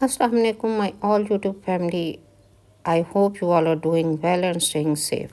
Assalamu alaikum, my all YouTube family. I hope you all are doing well and staying safe.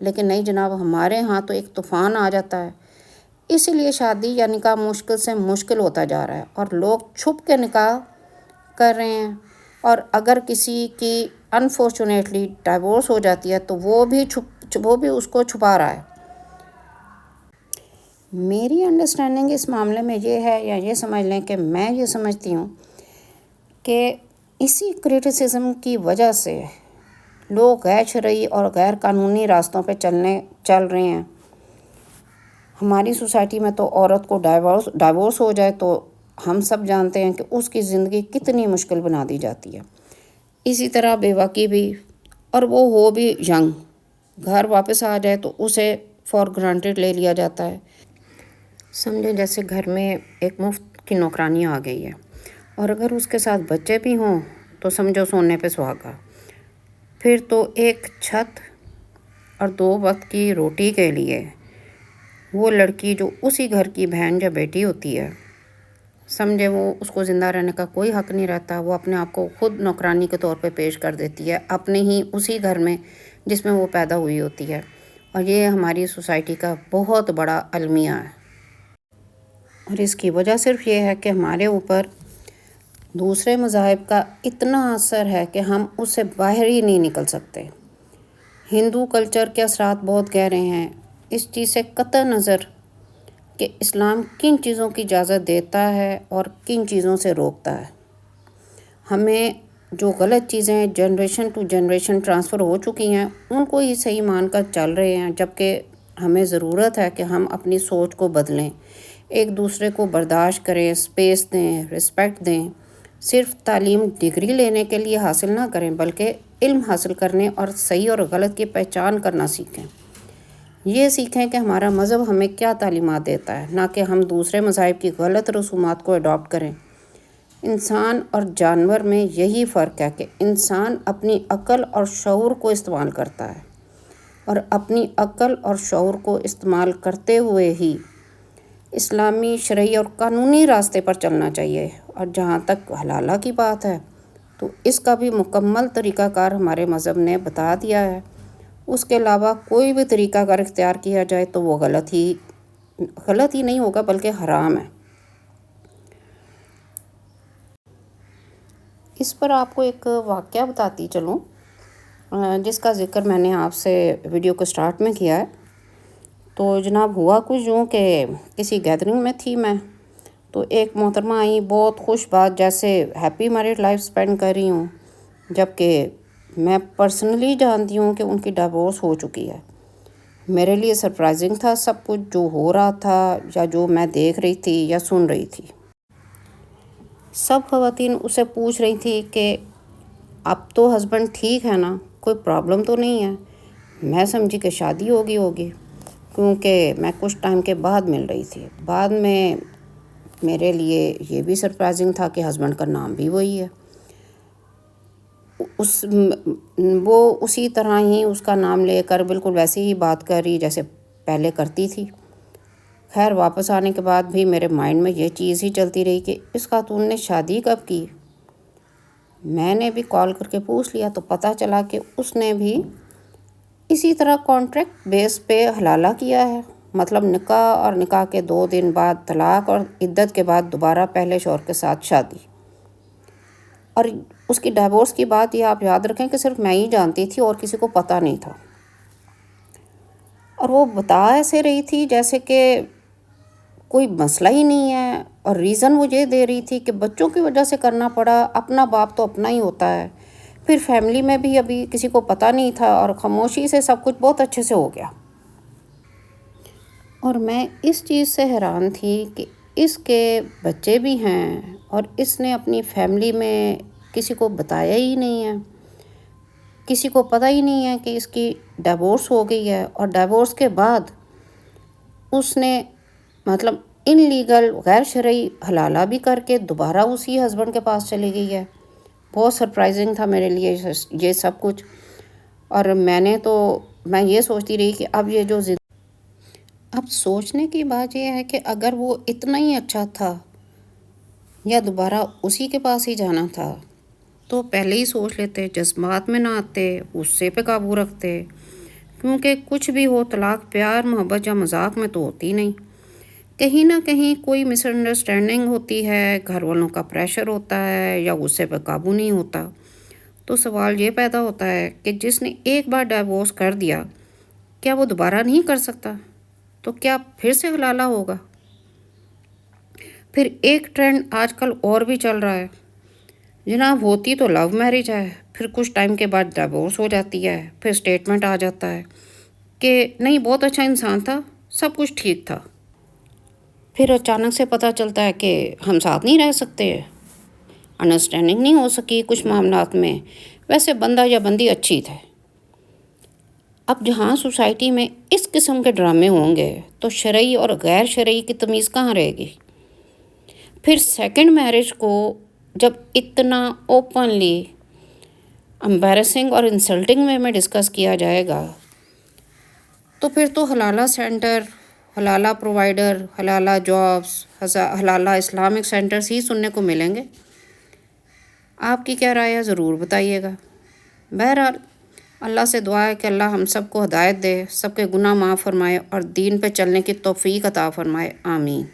لیکن نہیں جناب، ہمارے ہاں تو ایک طوفان آ جاتا ہے، اسی لیے شادی یا نکاح مشکل سے مشکل ہوتا جا رہا ہے اور لوگ چھپ کے نکاح کر رہے ہیں، اور اگر کسی کی انفارچونیٹلی ڈائیورس ہو جاتی ہے تو وہ بھی اس کو چھپا رہا ہے۔ میری انڈرسٹینڈنگ اس معاملے میں یہ ہے، یا یہ سمجھ لیں کہ میں یہ سمجھتی ہوں کہ اسی کرٹیسزم کی وجہ سے لوگ غیر شرعی اور غیر قانونی راستوں پہ چل رہے ہیں۔ ہماری سوسائٹی میں تو عورت کو ڈائیورس ہو جائے تو ہم سب جانتے ہیں کہ اس کی زندگی کتنی مشکل بنا دی جاتی ہے۔ اسی طرح بیوہ کی بھی، اور وہ ہو بھی ینگ، گھر واپس آ جائے تو اسے فار گرانٹیڈ لے لیا جاتا ہے۔ سمجھیں جیسے گھر میں ایک مفت کی نوکرانی آ گئی ہے، اور اگر اس کے ساتھ بچے بھی ہوں تو سمجھو سونے پہ سہاگا۔ پھر تو ایک چھت اور 2 وقت کی روٹی کے لیے وہ لڑکی جو اسی گھر کی بہن یا بیٹی ہوتی ہے، سمجھے وہ اس کو زندہ رہنے کا کوئی حق نہیں رہتا، وہ اپنے آپ کو خود نوکرانی کے طور پہ پیش کر دیتی ہے اپنے ہی اسی گھر میں جس میں وہ پیدا ہوئی ہوتی ہے۔ اور یہ ہماری سوسائٹی کا بہت بڑا المیہ ہے، اور اس کی وجہ صرف یہ ہے کہ ہمارے اوپر دوسرے مذاہب کا اتنا اثر ہے کہ ہم اس سے باہر ہی نہیں نکل سکتے۔ ہندو کلچر کے اثرات بہت گہرے ہیں، اس چیز سے قطع نظر کہ اسلام کن چیزوں کی اجازت دیتا ہے اور کن چیزوں سے روکتا ہے۔ ہمیں جو غلط چیزیں جنریشن ٹو جنریشن ٹرانسفر ہو چکی ہیں ان کو ہی صحیح مان کر چل رہے ہیں، جبکہ ہمیں ضرورت ہے کہ ہم اپنی سوچ کو بدلیں، ایک دوسرے کو برداشت کریں، اسپیس دیں، رسپیکٹ دیں۔ صرف تعلیم ڈگری لینے کے لیے حاصل نہ کریں، بلکہ علم حاصل کرنے اور صحیح اور غلط کی پہچان کرنا سیکھیں۔ یہ سیکھیں کہ ہمارا مذہب ہمیں کیا تعلیمات دیتا ہے، نہ کہ ہم دوسرے مذاہب کی غلط رسومات کو اڈاپٹ کریں۔ انسان اور جانور میں یہی فرق ہے کہ انسان اپنی عقل اور شعور کو استعمال کرتا ہے، اور اپنی عقل اور شعور کو استعمال کرتے ہوئے ہی اسلامی شرعی اور قانونی راستے پر چلنا چاہیے۔ اور جہاں تک حلالہ کی بات ہے تو اس کا بھی مکمل طریقہ کار ہمارے مذہب نے بتا دیا ہے، اس کے علاوہ کوئی بھی طریقہ کار اختیار کیا جائے تو وہ غلط ہی نہیں ہوگا بلکہ حرام ہے۔ اس پر آپ کو ایک واقعہ بتاتی چلوں، جس کا ذکر میں نے آپ سے ویڈیو کو سٹارٹ میں کیا ہے۔ تو جناب ہوا کچھ یوں کہ کسی گیدرنگ میں تھی میں، تو ایک محترمہ آئی، بہت خوش بات، جیسے ہیپی میرڈ لائف سپینڈ کر رہی ہوں، جبکہ میں پرسنلی جانتی ہوں کہ ان کی ڈائیورس ہو چکی ہے۔ میرے لیے سرپرائزنگ تھا سب کچھ جو ہو رہا تھا، یا جو میں دیکھ رہی تھی یا سن رہی تھی۔ سب خواتین اسے پوچھ رہی تھی کہ اب تو ہسبینڈ ٹھیک ہے نا، کوئی پرابلم تو نہیں ہے۔ میں سمجھی کہ شادی ہوگی، کیونکہ میں کچھ ٹائم کے بعد مل رہی تھی۔ بعد میں میرے لیے یہ بھی سرپرائزنگ تھا کہ ہسبینڈ کا نام بھی وہی ہے۔ وہ اسی طرح ہی اس کا نام لے کر بالکل ویسی ہی بات کر رہی جیسے پہلے کرتی تھی۔ خیر واپس آنے کے بعد بھی میرے مائنڈ میں یہ چیز ہی چلتی رہی کہ اس خاتون نے شادی کب کی۔ میں نے بھی کال کر کے پوچھ لیا تو پتہ چلا کہ اس نے بھی اسی طرح کانٹریکٹ بیس پہ حلالہ کیا ہے، مطلب نکاح، اور نکاح کے 2 دن بعد طلاق، اور عدت کے بعد دوبارہ پہلے شوہر کے ساتھ شادی۔ اور اس کی ڈائیورس کی بات یہ آپ یاد رکھیں کہ صرف میں ہی جانتی تھی اور کسی کو پتہ نہیں تھا۔ اور وہ بتا ایسے رہی تھی جیسے کہ کوئی مسئلہ ہی نہیں ہے، اور ریزن وہ یہ دے رہی تھی کہ بچوں کی وجہ سے کرنا پڑا، اپنا باپ تو اپنا ہی ہوتا ہے، پھر فیملی میں بھی ابھی کسی کو پتہ نہیں تھا، اور خاموشی سے سب کچھ بہت اچھے سے ہو گیا۔ اور میں اس چیز سے حیران تھی کہ اس کے بچے بھی ہیں اور اس نے اپنی فیملی میں کسی کو بتایا ہی نہیں ہے، کسی کو پتہ ہی نہیں ہے کہ اس کی ڈائیورس ہو گئی ہے، اور ڈائیورس کے بعد اس نے مطلب ان لیگل غیر شرعی حلالہ بھی کر کے دوبارہ اسی ہسبینڈ کے پاس چلی گئی ہے۔ بہت سرپرائزنگ تھا میرے لیے یہ سب کچھ، اور میں یہ سوچتی رہی کہ اب سوچنے کی بات یہ ہے کہ اگر وہ اتنا ہی اچھا تھا یا دوبارہ اسی کے پاس ہی جانا تھا تو پہلے ہی سوچ لیتے، جذبات میں نہ آتے، غصے پہ قابو رکھتے، کیونکہ کچھ بھی ہو طلاق پیار محبت یا مذاق میں تو ہوتی نہیں، کہیں نہ کہیں کوئی مس انڈرسٹینڈنگ ہوتی ہے، گھر والوں کا پریشر ہوتا ہے یا غصے پہ قابو نہیں ہوتا۔ تو سوال یہ پیدا ہوتا ہے کہ جس نے ایک بار ڈائیورس کر دیا کیا وہ دوبارہ نہیں کر سکتا؟ تو کیا پھر سے حلالہ ہوگا؟ پھر ایک ٹرینڈ آج کل اور بھی چل رہا ہے، جناب ہوتی تو لو میرج ہے، پھر کچھ ٹائم کے بعد ڈائیورس ہو جاتی ہے، پھر سٹیٹمنٹ آ جاتا ہے کہ نہیں بہت اچھا انسان تھا، سب کچھ ٹھیک تھا، پھر اچانک سے پتہ چلتا ہے کہ ہم ساتھ نہیں رہ سکتے، انڈرسٹینڈنگ نہیں ہو سکی کچھ معاملات میں، ویسے بندہ یا بندی اچھی تھے۔ اب جہاں سوسائٹی میں اس قسم کے ڈرامے ہوں گے تو شرعی اور غیر شرعی کی تمیز کہاں رہے گی؟ پھر سیکنڈ میرج کو جب اتنا اوپنلی امبیرسنگ اور انسلٹنگ وے میں ڈسکس کیا جائے گا تو پھر تو حلالہ سینٹر، حلالہ پرووائڈر، حلالہ جابس، حلالہ اسلامک سینٹرز ہی سننے کو ملیں گے۔ آپ کی کیا رائے ہے ضرور بتائیے گا۔ بہرحال اللہ سے دعا ہے کہ اللہ ہم سب کو ہدایت دے، سب کے گناہ معاف فرمائے اور دین پہ چلنے کی توفیق عطا فرمائے، آمین۔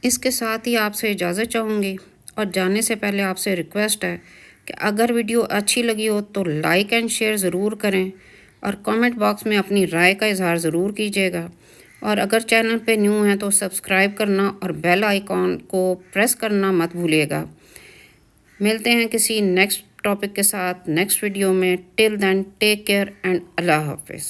اس کے ساتھ ہی آپ سے اجازت چاہوں گی، اور جانے سے پہلے آپ سے ریکویسٹ ہے کہ اگر ویڈیو اچھی لگی ہو تو لائک اینڈ شیئر ضرور کریں اور کامنٹ باکس میں اپنی رائے کا اظہار ضرور کیجیے گا، اور اگر چینل پہ نیو ہیں تو سبسکرائب کرنا اور بیل آئیکن کو پریس کرنا مت بھولیے گا۔ ملتے ہیں کسی نیکسٹ ٹاپک کے ساتھ نیکسٹ ویڈیو میں، ٹل دین ٹیک کیئر اینڈ اللہ حافظ۔